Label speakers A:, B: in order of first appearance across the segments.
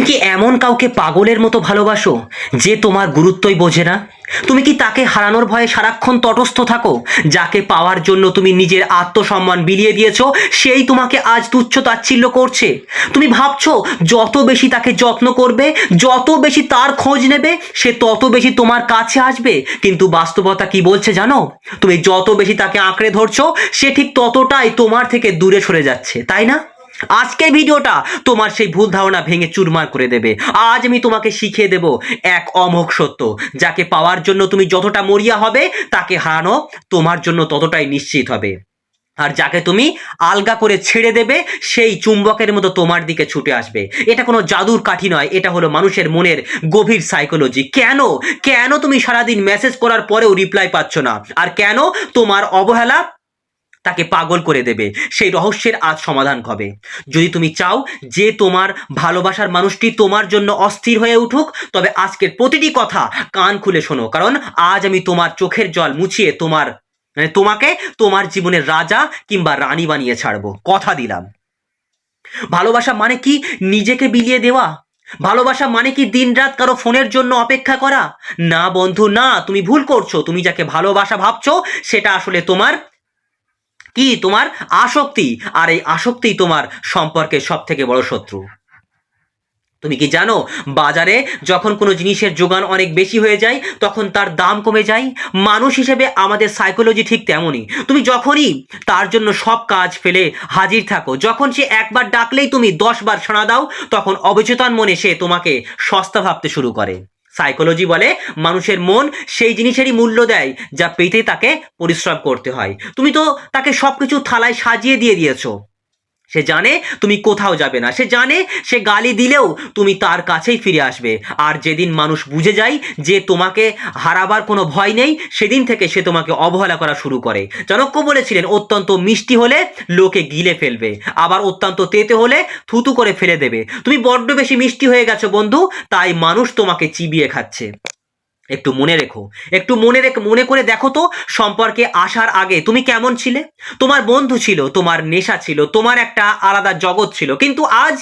A: কি এমন কাউকে পাগলের মতো ভালোবাসো যে তোমার গুরুত্বই বোঝে না? তুমি কি তাকে হারানোর ভয়ে সারাক্ষণ তটস্থ থাকো? যাকে পাওয়ার জন্য তুমি নিজের আত্মসম্মান বিলিয়ে দিয়েছো, সেই তোমাকে আজ তুচ্ছ তাচ্ছিল্য করছে। তুমি ভাবছো যত বেশি তাকে যত্ন করবে, যত বেশি তার খোঁজ নেবে, সে তত বেশি তোমার কাছে আসবে। কিন্তু বাস্তবতা কি বলছে জানো? তুমি যত বেশি তাকে আঁকড়ে ধরছো, সে ঠিক ততটাই তোমার থেকে দূরে সরে যাচ্ছে, তাই না? আজকের ভিডিওটা তোমার সেই ভুল ধারণা ভেঙে চুরমার করে দেবে। আজ আমি তোমাকে শিখিয়ে দেব এক অমোঘ সত্য, যাকে পাওয়ার জন্য তুমি যতটা মরিয়া হবে, তাকে হারানো তোমার জন্য ততটাই নিশ্চিত হবে। আর যাকে তুমি আলগা করে ছেড়ে দেবে, সেই চুম্বকের মতো তোমার দিকে ছুটে আসবে। এটা কোনো জাদুর কাঠি নয়, এটা হলো মানুষের মনের গভীর সাইকোলজি। কেন কেন তুমি সারাদিন মেসেজ করার পরেও রিপ্লাই পাচ্ছ না? আর কেন তোমার অবহেলা তাকে পাগল করে দেবে? সেই রহস্যের আজ সমাধান হবে। যদি তুমি চাও যে তোমার ভালোবাসার মানুষটি তোমার জন্য অস্থির হয়ে উঠুক, তবে আজকের প্রতিটি কথা কান খুলে শোনো, কারণ আজ আমি তোমার চোখের জল মুছিয়ে তোমাকে তোমার জীবনের রাজা কিংবা রানী বানিয়ে ছাড়বো, কথা দিলাম। ভালোবাসা মানে কি নিজেকে বিলিয়ে দেওয়া? ভালোবাসা মানে কি দিনরাত কারো ফোনের জন্য অপেক্ষা করা? না বন্ধু, না, তুমি ভুল করছো। তুমি যাকে ভালোবাসা ভাবছো, সেটা আসলে তোমার আসক্তি। আর এই আসক্তি তোমার সম্পর্কের সব থেকে বড় শত্রু। তুমি কি জানো, বাজারে যখন কোনো জিনিসের যোগান অনেক বেশি হয়ে যায়, তখন তার দাম কমে যায়। মানুষ হিসেবে আমাদের সাইকোলজি ঠিক তেমনই। তুমি যখনই তার জন্য সব কাজ ফেলে হাজির থাকো, যখন সে একবার ডাকলেই তুমি 10 বার সাড়া দাও, তখন অবচেতন মনে সে তোমাকে সস্তা ভাবতে শুরু করে। সাইকোলজি বলে মানুষের মন সেই জিনিসেরই মূল্য দেয় যা পেতে তাকে পরিশ্রম করতে হয়। তুমি তো তাকে সবকিছু থালায় সাজিয়ে দিয়ে দিয়েছো। সে জানে তুমি কোথাও যাবে না, সে জানে সে গালি দিলেও তুমি তার কাছেই ফিরে আসবে। আর যেদিন মানুষ বুঝে যায় যে তোমাকে হারাবার কোনো ভয় নেই, সেদিন থেকে সে তোমাকে অবহেলা করা শুরু করে। চাণক্য বলেছিলেন, অত্যন্ত মিষ্টি হলে লোকে গিলে ফেলবে, আবার অত্যন্ত তেতে হলে থুতু করে ফেলে দেবে। তুমি বড্ড বেশি মিষ্টি হয়ে গেছো বন্ধু, তাই মানুষ তোমাকে চিবিয়ে খাচ্ছে। একটু মনে রেখো, একটু মনে করে দেখো তো, সম্পর্কে আসার আগে তুমি কেমন ছিলে? তোমার বন্ধু ছিল, তোমার নেশা ছিল, তোমার একটা আলাদা জগৎ ছিল। কিন্তু আজ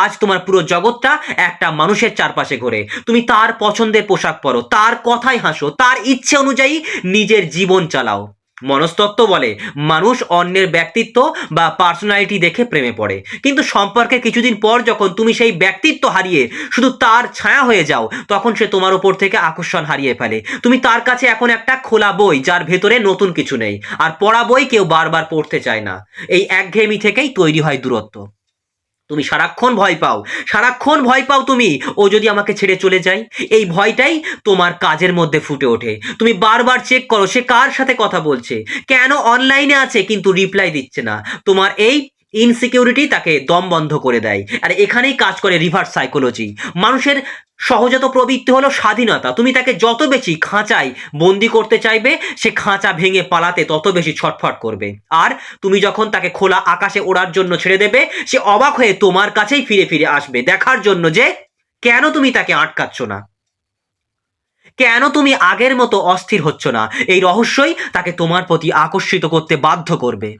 A: আজ তোমার পুরো জগৎটা একটা মানুষের চারপাশে ঘোরে। তুমি তার পছন্দের পোশাক পরো, তার কথায় হাসো, তার ইচ্ছে অনুযায়ী নিজের জীবন চালাও। মনস্তত্ত্ব বলে মানুষ অন্যের ব্যক্তিত্ব বা পার্সোনালিটি দেখে প্রেমে পড়ে, কিন্তু সম্পর্কের কিছুদিন পর যখন তুমি সেই ব্যক্তিত্ব হারিয়ে শুধু তার ছায়া হয়ে যাও, তখন সে তোমার উপর থেকে আকর্ষণ হারিয়ে ফেলে। তুমি তার কাছে এখন একটা খোলা বই, যার ভেতরে নতুন কিছু নেই। আর পড়া বই কেউ বারবার পড়তে চায় না। এই একঘেয়েমি থেকেই তৈরি হয় দূরত্ব। তুমি সারাক্ষণ ভয় পাও, সারাক্ষণ ভয় পাও তুমি, ও যদি আমাকে ছেড়ে চলে যায়। এই ভয়টাই তোমার কাজের মধ্যে ফুটে ওঠে। তুমি বারবার চেক করো সে কার সাথে কথা বলছে, কেন অনলাইনে আছে কিন্তু রিপ্লাই দিচ্ছে না। তোমার এই ইনসিকিউরিটি তাকে দম বন্ধ করে দেয়। আর এখানেই কাজ করে রিভার্স সাইকোলজি। মানুষের সহজাত প্রবৃত্তি হলো স্বাধীনতা। তুমি তাকে যত বেশি খাঁচায় বন্দি করতে চাইবে, সে খাঁচা ভেঙে পালাতে তত বেশি ছটফট করবে। আর তুমি যখন তাকে খোলা আকাশে ওড়ার জন্য ছেড়ে দেবে, সে অবাক হয়ে তোমার কাছেই ফিরে ফিরে আসবে, দেখার জন্য যে কেন তুমি তাকে আটকাচ্ছ না, কেন তুমি আগের মতো অস্থির হচ্ছ না। এই রহস্যই তাকে তোমার প্রতি আকর্ষিত করতে বাধ্য করবে।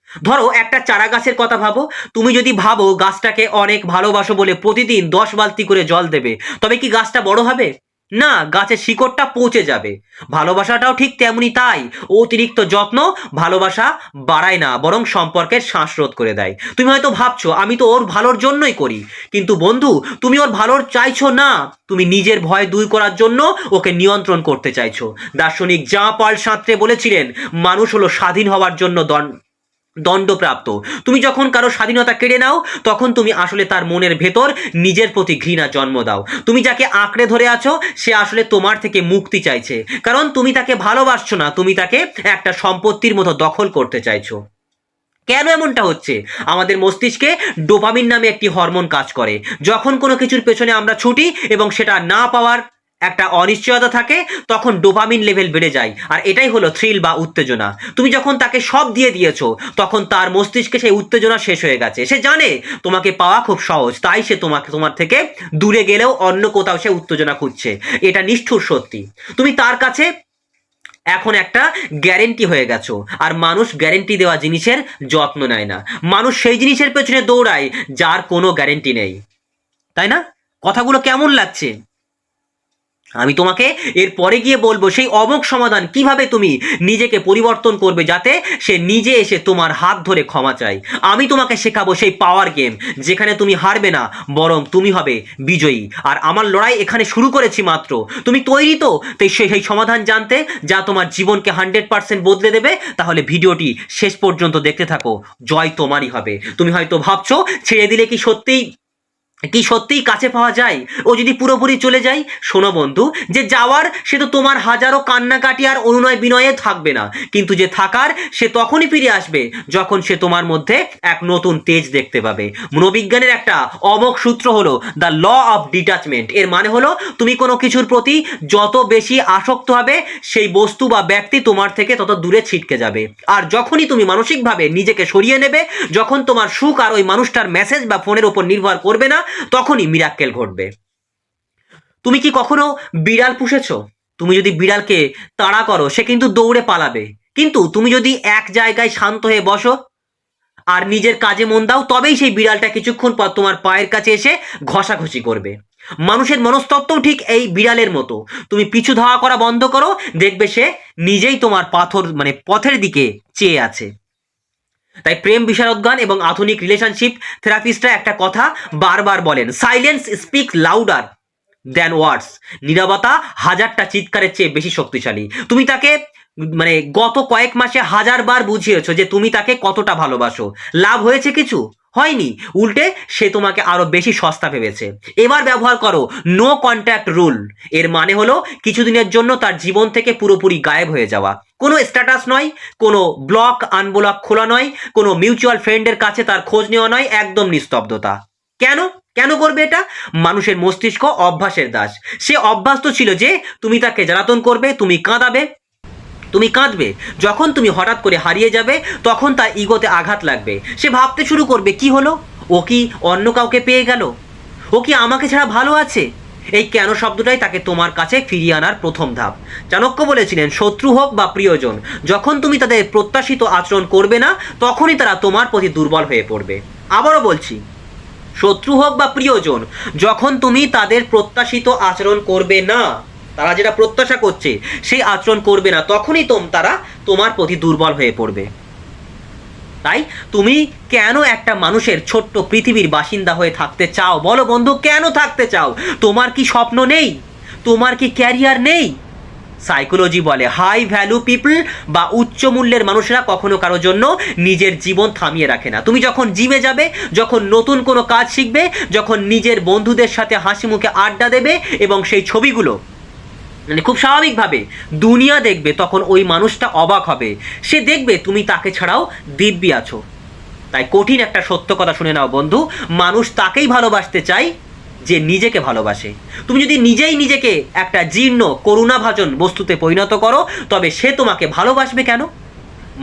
A: ধরো একটা চারা গাছের কথা ভাবো। তুমি যদি ভাবো গাছটাকে অনেক ভালোবাসো বলে প্রতিদিন 10 বালতি করে জল দেবে, তবে কি গাছটা বড় হবে? না, গাছের শিকড়টা পচে যাবে। ভালোবাসাটাও ঠিক তেমনি তাই। অতিরিক্ত যত্ন ভালোবাসা বাড়ায় না, বরং সম্পর্কের শ্বাসরোধ করে দেয়। তুমি হয়তো ভাবছো আমি তো ওর ভালোর জন্যই করি, কিন্তু বন্ধু, তুমি ওর ভালোর চাইছো না, তুমি নিজের ভয় দূর করার জন্য ওকে নিয়ন্ত্রণ করতে চাইছো। দার্শনিক জাঁ পল সার্ত্রে বলেছিলেন, মানুষ হলো স্বাধীন হওয়ার জন্য দণ্ডপ্রাপ্ত। তুমি যখন কারো স্বাধীনতা কেড়ে নাও, তখন তুমি আসলে তার মনের ভেতর নিজের প্রতি ঘৃণা জন্ম দাও। তুমি যাকে আঁকড়ে ধরে আছো, সে আসলে তোমার থেকে মুক্তি চাইছে, কারণ তুমি তাকে ভালোবাসছো না, তুমি তাকে একটা সম্পত্তির মতো দখল করতে চাইছো। কেন এমনটা হচ্ছে? আমাদের মস্তিষ্কে ডোপামিন নামে একটি হরমোন কাজ করে। যখন কোনো কিছুর পেছনে আমরা ছুটি এবং সেটা না পাওয়ার একটা অনিশ্চয়তা থাকে, তখন ডোপামিন লেভেল বেড়ে যায়। আর এটাই হলো থ্রিল বা উত্তেজনা। তুমি যখন তাকে সব দিয়ে দিয়েছো, তখন তার মস্তিষ্কে সেই উত্তেজনা শেষ হয়ে গেছে। সে জানে তোমাকে পাওয়া খুব সহজ, তাই সে তোমার থেকে দূরে গেলেও অন্য কোথাও সে উত্তেজনা খুঁজছে। এটা নিষ্ঠুর সত্যি। তুমি তার কাছে এখন একটা গ্যারেন্টি হয়ে গেছো। আর মানুষ গ্যারেন্টি দেওয়া জিনিসের যত্ন নেয় না। মানুষ সেই জিনিসের পেছনে দৌড়ায় যার কোনো গ্যারেন্টি নেই, তাই না? কথাগুলো কেমন লাগছে? আমি তোমাকে এর পরে গিয়ে বলবো সেই অমোঘ সমাধান কিভাবে তুমি নিজেকে পরিবর্তন করবে যাতে সে নিজে এসে তোমার হাত ধরে ক্ষমা চায়। আমি তোমাকে শেখাবো সেই পাওয়ার গেম যেখানে তুমি হারবে না, বরং তুমি হবে বিজয়ী। আর আমার লড়াই এখানে শুরু করেছি মাত্র। তুমি তৈরি তো সেই সমাধান জানতে যা তোমার জীবনকে 100% বদলে দেবে? তাহলে ভিডিওটি শেষ পর্যন্ত দেখতে থাকো, জয় তোমারই হবে। তুমি হয়তো ভাবছো ছেড়ে দিলে কি সত্যিই কাছে পাওয়া যায়, ও যদি পুরোপুরি চলে যায়? শোনো বন্ধু, যে যাওয়ার সে তো তোমার হাজারো কান্নাকাটি আর অনুনয় বিনয়ে থাকবে না, কিন্তু যে থাকার সে তখনই ফিরে আসবে যখন সে তোমার মধ্যে এক নতুন তেজ দেখতে পাবে। মনোবিজ্ঞানের একটা অমোঘ সূত্র হলো দ্য ল অফ ডিটাচমেন্ট। এর মানে হলো তুমি কোনো কিছুর প্রতি যত বেশি আসক্ত হবে সেই বস্তু বা ব্যক্তি তোমার থেকে তত দূরে ছিটকে যাবে। আর যখনই তুমি মানসিকভাবে নিজেকে সরিয়ে নেবে, যখন তোমার সুখ আর ওই মানুষটার মেসেজ বা ফোনের উপর নির্ভর করবে না, তখনই মিরাক্কেল ঘটবে। তুমি কি কখনো বিড়াল পুষেছো? তুমি যদি বিড়ালকে তাড়া করো সে কিন্তু দৌড়ে পালাবে, কিন্তু তুমি যদি এক জায়গায় শান্ত হয়ে বসো আর নিজের কাজে মন দাও, তবেই সেই বিড়ালটা কিছুক্ষণ পর তোমার পায়ের কাছে এসে ঘষাঘষি করবে। মানুষের মনস্তত্ত্বও ঠিক এই বিড়ালের মতো। তুমি পিছু ধাওয়া করা বন্ধ করো, দেখবে সে নিজেই তোমার পথের দিকে চেয়ে আছে। তাই প্রেম বিশারদগণ এবং আধুনিক রিলেশনশিপ থেরাপিস্টরা একটা কথা বারবার বলেন, সাইলেন্স স্পিক লাউডার দ্যান ওয়ার্ডস। নীরবতা হাজারটা চিৎকারের চেয়ে বেশি শক্তিশালী। তুমি তাকে গত কয়েক মাসে হাজারবার বুঝিয়েছো যে তুমি তাকে কতটা ভালোবাসো। লাভ হয়েছে কিছু? হয়নি, উল্টে সে তোমাকে আরো বেশি সস্তা ভেবেছে। এবার ব্যবহার করো নো কন্ট্যাক্ট রুল। এর মানে হলো কিছুদিনের জন্য তার জীবন থেকে পুরোপুরি গায়েব হয়ে যাওয়া। কোনো স্ট্যাটাস নয়, কোনো ব্লক আনব্লক খোলা নয়, কোনো মিউচুয়াল ফ্রেন্ডের কাছে তার খোঁজ নেওয়া নয়, একদম নিস্তব্ধতা। কেন কেন করবে এটা? মানুষের মস্তিষ্ক অভ্যাসের দাস। সে অভ্যস্ত ছিল যে তুমি তাকে জ্বালাতন করবে, তুমি কাঁদবে যখন তুমি হঠাৎ করে হারিয়ে যাবে, তখন তার ইগোতে আঘাত লাগবে। সে ভাবতে শুরু করবে কি হলো, ও কি অন্য কাউকে পেয়ে গেল, ও কি আমাকে ছাড়া ভালো আছে? এই কেন শব্দটাই তাকে তোমার কাছে ফিরিয়ে আনার প্রথম ধাপ। চাণক্য বলেছিলেন, শত্রু হোক বা প্রিয়জন, যখন তুমি তাদের প্রত্যাশিত আচরণ করবে না, তখনই তারা তোমার প্রতি দুর্বল হয়ে পড়বে। আবারও বলছি, শত্রু হোক বা প্রিয়জন, যখন তুমি তাদের প্রত্যাশিত আচরণ করবে না, তারা যেটা প্রত্যাশা করছে সেই আচরণ করবে না, তখনই তারা তোমার প্রতি দুর্বল হয়ে পড়বে। তাই তুমি কেন একটা মানুষের ছোট্ট পৃথিবীর বাসিন্দা হয়ে থাকতে চাও? বলো বন্ধু, কেন থাকতে চাও? তোমার কি স্বপ্ন নেই? তোমার কি ক্যারিয়ার নেই? সাইকোলজি বলে হাই ভ্যালু পিপল বা উচ্চ মূল্যের মানুষেরা কখনো কারোর জন্য নিজের জীবন থামিয়ে রাখে না। তুমি যখন জিমে যাবে, যখন নতুন কোনো কাজ শিখবে, যখন নিজের বন্ধুদের সাথে হাসি মুখে আড্ডা দেবে এবং সেই ছবিগুলো খুব স্বাভাবিকভাবে দুনিয়া দেখবে, তখন ওই মানুষটা অবাক হবে। সে দেখবে তুমি তাকে ছাড়াও দিব্যি আছো। তাই কঠিন একটা সত্য কথা শুনে নাও বন্ধু, মানুষ তাকেই ভালোবাসতে চায় যে নিজেকে ভালোবাসে। তুমি যদি নিজেকে একটা জীর্ণ করুণাভাজন বস্তুতে পরিণত করো, তবে সে তোমাকে ভালোবাসবে কেন?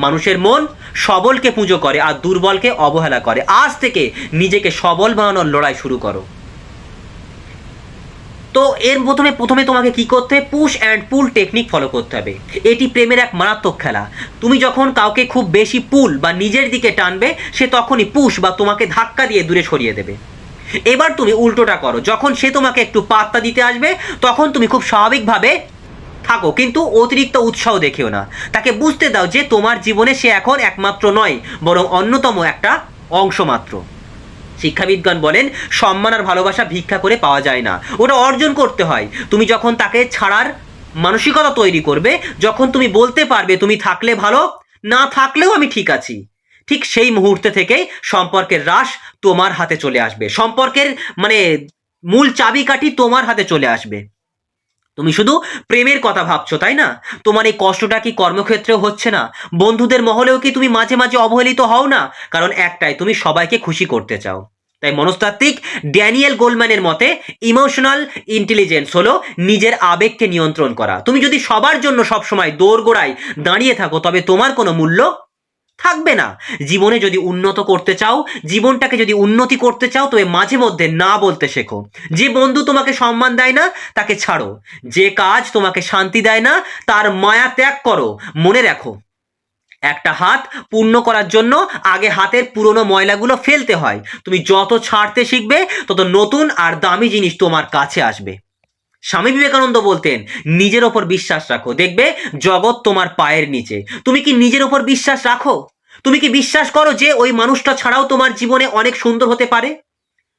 A: মানুষের মন সবলকে পুজো করে আর দুর্বলকে অবহেলা করে। আজ থেকে নিজেকে সবল বানানোর লড়াই শুরু করো। তো এর প্রথমে তোমাকে কি করতে হবে? Push and pool technique follow করতে হবে। এটি প্রেমের এক মারাত্মক খেলা। তুমি যখন কাউকে খুব বেশি পুল বা নিজের দিকে টানবে, সে তখনই পুশ বা তোমাকে ধাক্কা দিয়ে দূরে সরিয়ে দেবে। এবার তুমি উল্টোটা করো, যখন সে তোমাকে একটু পাত্তা দিতে আসবে, তখন তুমি খুব স্বাভাবিকভাবে থাকো, কিন্তু অতিরিক্ত উৎসাহ দেখিও না। তাকে বুঝতে দাও যে তোমার জীবনে সে এখন একমাত্র নয়, বরং অন্যতম একটা অংশ মাত্র। শিক্ষাবিদগণ বলেন, সম্মান আর ভালোবাসা ভিক্ষা করে পাওয়া যায় না, ওটা অর্জন করতে হয়। তুমি যখন তাকে ছাড়ার মানসিকতা তৈরি করবে, যখন তুমি বলতে পারবে তুমি থাকলে ভালো, না থাকলেও আমি ঠিক আছি, ঠিক সেই মুহূর্তে থেকেই সম্পর্কের রাশ তোমার হাতে চলে আসবে। সম্পর্কের মূল চাবিকাঠি তোমার হাতে চলে আসবে। তুমি শুধু প্রেমের কথা ভাবছো, তাই না? তোমার এই কষ্টটা কি কর্মক্ষেত্রেও হচ্ছে না? বন্ধুদের মহলেও কি তুমি মাঝে মাঝে অবহেলিত হও না? কারণ একটাই, তুমি সবাইকে খুশি করতে চাও। তাই মনস্তাত্ত্বিক ড্যানিয়েল গোলম্যানের মতে ইমোশনাল ইন্টেলিজেন্স হলো নিজের আবেগকে নিয়ন্ত্রণ করা। তুমি যদি সবার জন্য সবসময় দোরগোড়ায় দাঁড়িয়ে থাকো, তবে তোমার কোনো মূল্য থাকবে না। জীবনে যদি উন্নত করতে চাও, জীবনটাকে যদি উন্নতি করতে চাও, তবে মাঝে মধ্যে না বলতে শেখো। যে বন্ধু তোমাকে সম্মান দেয় না তাকে ছাড়ো, যে কাজ তোমাকে শান্তি দেয় না তার মায়া ত্যাগ করো। মনে রাখো, একটা হাত পূর্ণ করার জন্য আগে হাতের পুরনো ময়লাগুলো ফেলতে হয়। তুমি যত ছাড়তে শিখবে তত নতুন আর দামি জিনিস তোমার কাছে আসবে। স্বামী বিবেকানন্দ বলতেন, নিজের ওপর বিশ্বাস রাখো, দেখবে জগৎ তোমার পায়ের নিচে। তুমি কি নিজের ওপর বিশ্বাস রাখো? তুমি কি বিশ্বাস করো যে ওই মানুষটা ছাড়াও তোমার জীবনে অনেক সুন্দর হতে পারে?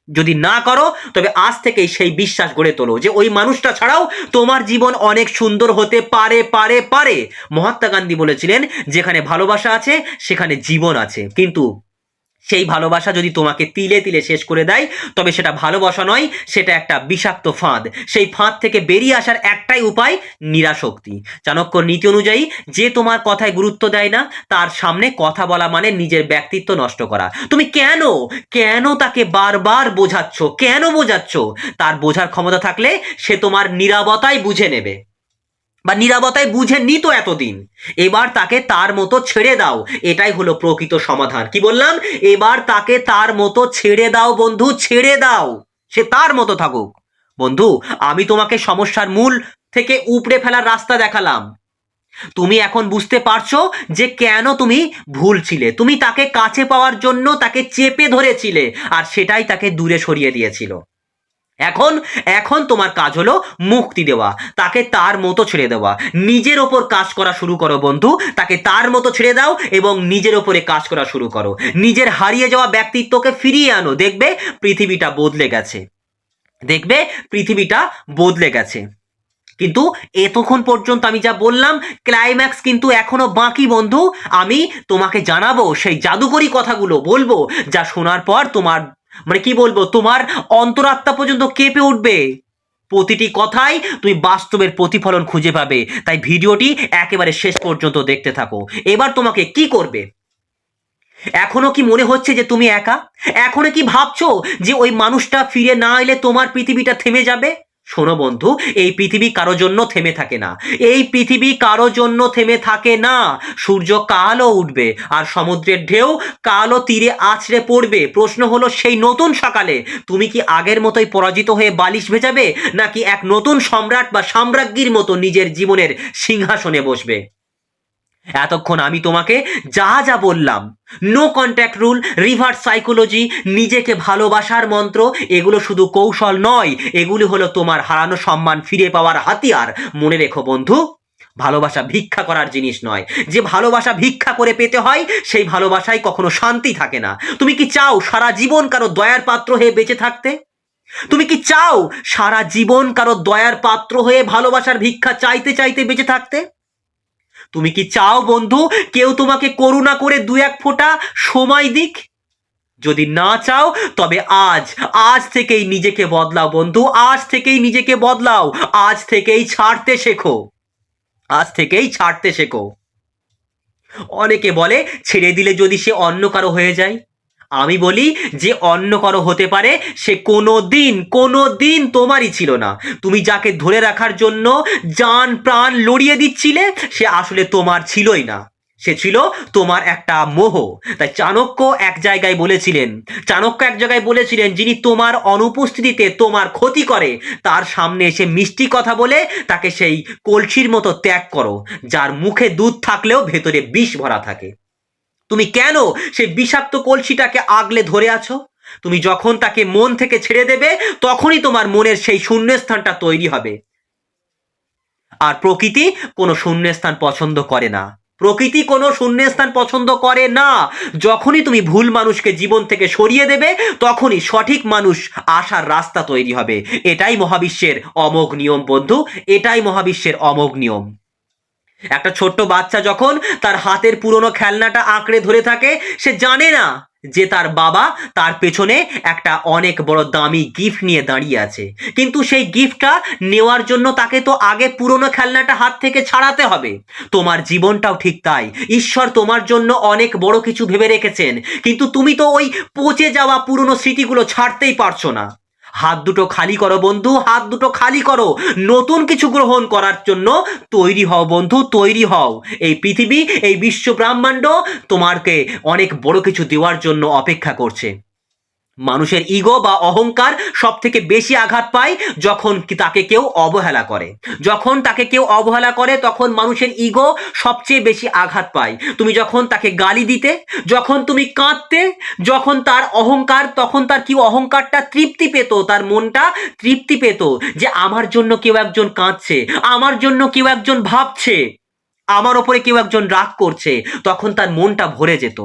A: যদি না করো তবে আজ থেকেই সেই বিশ্বাস গড়ে তোলো যে ওই মানুষটা ছাড়াও তোমার জীবন অনেক সুন্দর হতে পারে পারে পারে। মহাত্মা গান্ধী বলেছিলেন, যেখানে ভালোবাসা আছে সেখানে জীবন আছে। কিন্তু সেই ভালোবাসা যদি তোমাকে তিলে তিলে শেষ করে দেয়, তবে সেটা ভালোবাসা নয়, সেটা একটা বিষাক্ত ফাঁদ। সেই ফাঁদ থেকে বেরিয়ে আসার একটাই উপায়, নিরাশক্তি। চাণক্যর নীতি অনুযায়ী, যে তোমার কথায় গুরুত্ব দেয় না তার সামনে কথা বলা মানে নিজের ব্যক্তিত্ব নষ্ট করা। তুমি কেন কেন তাকে বারবার বোঝাচ্ছ? কেন বোঝাচ্ছ? তার বোঝার ক্ষমতা থাকলে সে তোমার নীরবতাই বুঝে নেবে, বা নীরবতায় বুঝে নিত এতদিন। এবার তাকে তার মতো ছেড়ে দাও, এটাই হলো প্রকৃত সমাধান। কি বললাম? এবার তাকে তার মতো ছেড়ে দাও বন্ধু, ছেড়ে দাও, সে তার মতো থাকুক। বন্ধু, আমি তোমাকে সমস্যার মূল থেকে উপড়ে ফেলার রাস্তা দেখালাম। তুমি এখন বুঝতে পারছো যে কেন তুমি ভুল ছিলে। তুমি তাকে কাছে পাওয়ার জন্য তাকে চেপে ধরেছিলে, আর সেটাই তাকে দূরে সরিয়ে দিয়েছিল। এখন এখন তোমার কাজ হলো মুক্তি দেওয়া, তাকে তার মতো ছেড়ে দেওয়া। নিজের ওপর কাজ করা শুরু করো বন্ধু, তাকে তার মতো ছেড়ে দাও এবং নিজের ওপরে কাজ করা শুরু করো। নিজের হারিয়ে যাওয়া ব্যক্তিত্বকে ফিরিয়ে আনো, দেখবে পৃথিবীটা বদলে গেছে, দেখবে পৃথিবীটা বদলে গেছে। কিন্তু এতক্ষণ পর্যন্ত আমি যা বললাম, ক্লাইম্যাক্স কিন্তু এখনো বাকি বন্ধু। আমি তোমাকে জানাবো, সেই জাদুকরী কথাগুলো বলবো, যা শোনার পর তোমার মানে কি বলবো, তোমার অন্তরাত্মা পর্যন্ত কেঁপে উঠবে। প্রতিটি কথাই তুমি বাস্তবের প্রতিফলন খুঁজে পাবে। তাই ভিডিওটি একেবারে শেষ পর্যন্ত দেখতে থাকো। এবার তোমাকে কি করবে? এখনো কি মনে হচ্ছে যে তুমি একা? এখনো কি ভাবছো যে ওই মানুষটা ফিরে না এলে তোমার পৃথিবীটা থেমে যাবে? শোনো বন্ধু, এই পৃথিবী কারো জন্য থেমে থাকে না। এই পৃথিবী কারো জন্য থেমে থাকে না। সূর্য কালও উঠবে, আর সমুদ্রের ঢেউ কালও তীরে আছড়ে পড়বে। প্রশ্ন হলো, সেই নতুন সকালে তুমি কি আগের মতোই পরাজিত হয়ে বালিশ ভেজাবে, নাকি এক নতুন সম্রাট বা সাম্রাজ্ঞীর মতো নিজের জীবনের সিংহাসনে বসবে? এতক্ষণ আমি তোমাকে যা যা বললাম, no contact rule, reverse psychology, নিজেকে ভালোবাসার মন্ত্র, এগুলো শুধু কৌশল নয়, এগুলি হলো তোমার হারানো সম্মান ফিরে পাওয়ার হাতিয়ার। মনে রেখো বন্ধু, ভালোবাসা ভিক্ষা করার জিনিস নয়। যে ভালোবাসা ভিক্ষা করে পেতে হয়, সেই ভালোবাসায় কখনো শান্তি থাকে না। তুমি কি চাও সারা জীবন কারো দয়ার পাত্র হয়ে বেঁচে থাকতে? তুমি কি চাও সারা জীবন কারো দয়ার পাত্র হয়ে ভালোবাসার ভিক্ষা চাইতে চাইতে বেঁচে থাকতে? তুমি কি চাও বন্ধু কেউ তোমাকে করুণা করে দু এক ফোঁটা সময় দিক? যদি না চাও তবে আজ আজ থেকেই নিজেকে বদলাও বন্ধু, আজ থেকেই নিজেকে বদলাও, আজ থেকেই ছাড়তে শেখো, আজ থেকেই ছাড়তে শেখো। অনেকে বলে, ছেড়ে দিলে যদি সে অন্য কারো হয়ে যায়। আমি বলি, যে অন্য কারো হতে পারে সে কোনো দিন তোমারই ছিল না। তুমি যাকে ধরে রাখার জন্য জান প্রাণ লড়িয়ে দিচ্ছিলে, সে আসলে তোমার ছিলই না, সে ছিল তোমার একটা মোহ। তাই চাণক্য এক জায়গায় বলেছিলেন, যিনি তোমার অনুপস্থিতিতে তোমার ক্ষতি করে, তার সামনে এসে মিষ্টি কথা বলে তাকে সেই কলসির মতো ত্যাগ করো, যার মুখে দুধ থাকলেও ভেতরে বিষ ভরা থাকে। তুমি কেন সেই বিষাক্ত কলসিটাকে আগলে ধরে আছো? তুমি যখন তাকে মন থেকে ছেড়ে দেবে, তখনই তোমার মনের সেই শূন্যস্থানটা তৈরি হবে। আর প্রকৃতি কোনো শূন্যস্থান পছন্দ করে না। প্রকৃতি কোনো শূন্যস্থান পছন্দ করে না। যখনই তুমি ভুল মানুষকে জীবন থেকে সরিয়ে দেবে, তখনই সঠিক মানুষ আসার রাস্তা তৈরি হবে। এটাই মহাবিশ্বের অমোঘ নিয়ম বন্ধু, এটাই মহাবিশ্বের অমোঘ নিয়ম। একটা ছোট্ট বাচ্চা যখন তার হাতের পুরনো খেলনাটা আঁকড়ে ধরে থাকে, সে জানে না যে তার বাবা তার পেছনে একটা অনেক বড় দামি গিফট নিয়ে দাঁড়িয়ে আছে। কিন্তু সেই গিফটটা নেওয়ার জন্য তাকে তো আগে পুরনো খেলনাটা হাত থেকে ছাড়াতে হবে। তোমার জীবনটাও ঠিক তাই। ঈশ্বর তোমার জন্য অনেক বড় কিছু ভেবে রেখেছেন, কিন্তু তুমি তো ওই পচে যাওয়া পুরনো স্মৃতিগুলো ছাড়তেই পারছো না। হাত দুটো খালি করো বন্ধু, হাত দুটো খালি করো। নতুন কিছু গ্রহণ করার জন্য তৈরি হও বন্ধু, তৈরি হও। এই পৃথিবী, এই বিশ্ব ব্রহ্মাণ্ড তোমাকে অনেক বড় কিছু দেওয়ার জন্য অপেক্ষা করছে। মানুষের ইগো বা অহংকার সব থেকে বেশি আঘাত পায় যখন তাকে কেউ অবহেলা করে। যখন তাকে কেউ অবহেলা করে তখন মানুষের ইগো সবচেয়ে বেশি আঘাত পায়। তুমি যখন তাকে গালি দিতে, যখন তুমি কাঁদতে, যখন তার অহংকার, তখন তার কি অহংকারটা তৃপ্তি পেত, তার মনটা তৃপ্তি পেত যে আমার জন্য কেউ একজন কাঁদছে, আমার জন্য কেউ একজন ভাবছে, আমার ওপরে কেউ একজন রাগ করছে, তখন তার মনটা ভরে যেত,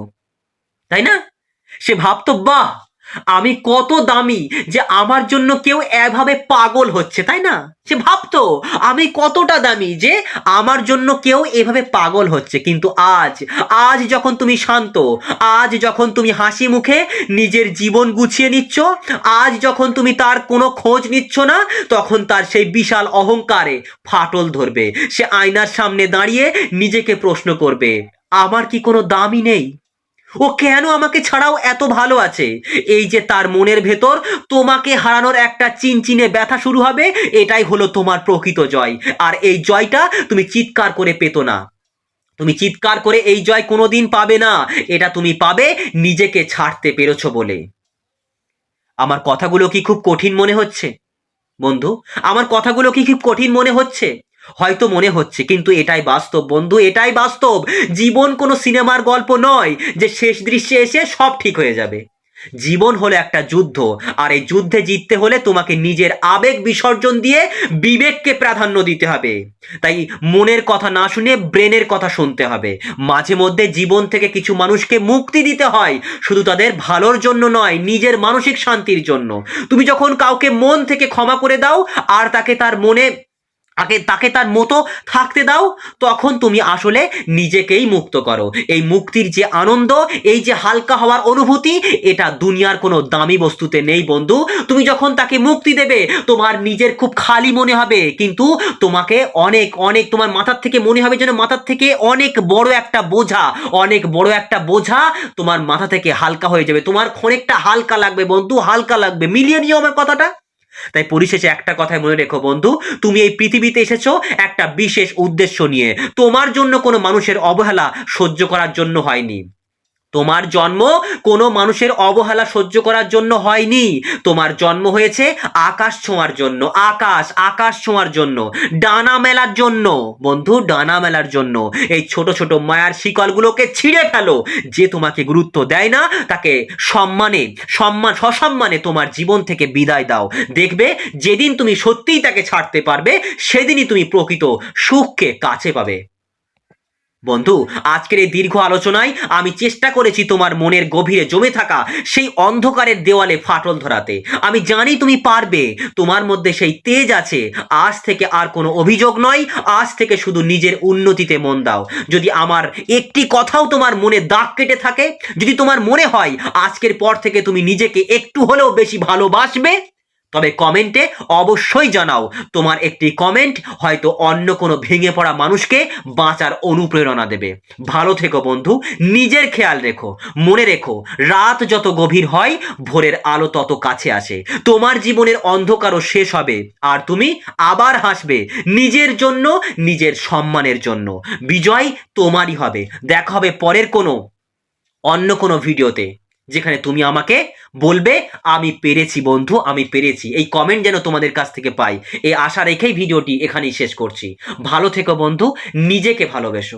A: তাই না? সে ভাবতো বাহ, আমি কত দামি যে আমার জন্য কেউ এভাবে পাগল হচ্ছে, তাই না? সে ভাবতো আমি কতটা দামি যে আমার জন্য কেউ এভাবে পাগল হচ্ছে। কিন্তু আজ, আজ যখন তুমি শান্ত, আজ যখন তুমি হাসি মুখে নিজের জীবন গুছিয়ে নিচ্ছ, আজ যখন তুমি তার কোনো খোঁজ নিচ্ছ না, তখন তার সেই বিশাল অহংকারে ফাটল ধরবে। সে আয়নার সামনে দাঁড়িয়ে নিজেকে প্রশ্ন করবে, আমার কি কোনো দামই নেই? ও কেন আমাকে ছাড়াও এত ভালো আছে? এই যে তার মনের ভেতর তোমাকে হারানোর একটা চিনচিনে ব্যথা শুরু হবে, এটাই হলো তোমার প্রকৃত জয়। আর এই জয়টা তুমি চিৎকার করে পেতো না, তুমি চিৎকার করে এই জয় কোনোদিন পাবে না। এটা তুমি পাবে নিজেকে ছাড়তে পেরেছো বলে। আমার কথাগুলো কি খুব কঠিন মনে হচ্ছে বন্ধু? আমার কথাগুলো কি খুব কঠিন মনে হচ্ছে? হয়তো মনে হচ্ছে, কিন্তু এটাই বাস্তব বন্ধু, এটাই বাস্তব। জীবন কোনো সিনেমার গল্প নয় যে শেষ দৃশ্যে এসে সব ঠিক হয়ে যাবে। জীবন হলো একটা যুদ্ধ, আর এই যুদ্ধে জিততে হলে তোমাকে নিজের আবেগ বিসর্জন দিয়ে বিবেককে প্রাধান্য দিতে হবে। তাই মনের কথা না শুনে ব্রেনের কথা শুনতে হবে। মাঝে মধ্যে জীবন থেকে কিছু মানুষকে মুক্তি দিতে হয়, শুধু তাদের ভালোর জন্য নয়, নিজের মানসিক শান্তির জন্য। তুমি যখন কাউকে মন থেকে ক্ষমা করে দাও আর তাকে তার মতো থাকতে দাও, তখন তুমি আসলে নিজেকেই মুক্ত করো। এই মুক্তির যে আনন্দ, এই যে হালকা হওয়ার অনুভূতি, এটা দুনিয়ার কোনো দামি বস্তুতে নেই বন্ধু। তুমি যখন তাকে মুক্তি দেবে তোমার নিজের খুব খালি মনে হবে, কিন্তু তোমাকে অনেক অনেক তোমার মাথার থেকে মনে হবে যেন মাথার থেকে অনেক বড় একটা বোঝা, অনেক বড় একটা বোঝা তোমার মাথা থেকে হালকা হয়ে যাবে। তোমার অনেকটা হালকা লাগবে বন্ধু, হালকা লাগবে। মিলিয়ে নিও আমার কথাটা। তাই পরিশেষে একটা কথাই মনে রেখো বন্ধু, তুমি এই পৃথিবীতে এসেছো একটা বিশেষ উদ্দেশ্য নিয়ে। তোমার জন্য কোনো মানুষের অবহেলা সহ্য করার জন্য হয়নি। তোমার জন্ম কোনো মানুষের অবহেলা সহ্য করার জন্য হয়নি। তোমার জন্ম হয়েছে আকাশ ছোঁয়ার জন্য, আকাশ ছোঁয়ার জন্য, ডানা মেলার জন্য বন্ধু, ডানা মেলার জন্য। এই ছোট ছোট মায়ার শিকলগুলোকে ছিঁড়ে ফেলো। যে তোমাকে গুরুত্ব দেয় না তাকে সসম্মানে তোমার জীবন থেকে বিদায় দাও। দেখবে যেদিন তুমি সত্যিই তাকে ছাড়তে পারবে, সেদিনই তুমি প্রকৃত সুখকে কাছে পাবে। বন্ধু, আজকের এই দীর্ঘ আলোচনায় আমি চেষ্টা করেছি তোমার মনের গভীরে জমে থাকা সেই অন্ধকারের দেওয়ালে ফাটল ধরাতে। আমি জানি তুমি পারবে, তোমার মধ্যে সেই তেজ আছে। আজ থেকে আর কোনো অভিযোগ নয়, আজ থেকে শুধু নিজের উন্নতিতে মন দাও। যদি আমার একটি কথাও তোমার মনে দাগ কেটে থাকে, যদি তোমার মনে হয় আজকের পর থেকে তুমি নিজেকে একটু হলেও বেশি ভালোবাসবে, তবে কমেন্টে অবশ্যই জানাও। তোমার একটি কমেন্ট হয়তো অন্য কোনো ভেঙে পড়া মানুষকে বাঁচার অনুপ্রেরণা দেবে। ভালো থেকো বন্ধু, নিজের খেয়াল রেখো। মনে রেখো, রাত যত গভীর হয় ভোরের আলো তত কাছে আসে। তোমার জীবনের অন্ধকারও শেষ হবে, আর তুমি আবার হাসবে, নিজের জন্য, নিজের সম্মানের জন্য। বিজয় তোমারই হবে। দেখা হবে পরের অন্য কোনো ভিডিওতে, যেখানে তুমি আমাকে বলবে আমি পেরেছি বন্ধু, আমি পেরেছি। এই কমেন্ট যেন তোমাদের কাছ থেকে পাই, এই আশা রেখেই ভিডিওটি এখানেই শেষ করছি। ভালো থেকো বন্ধু, নিজেকে ভালোবেসো।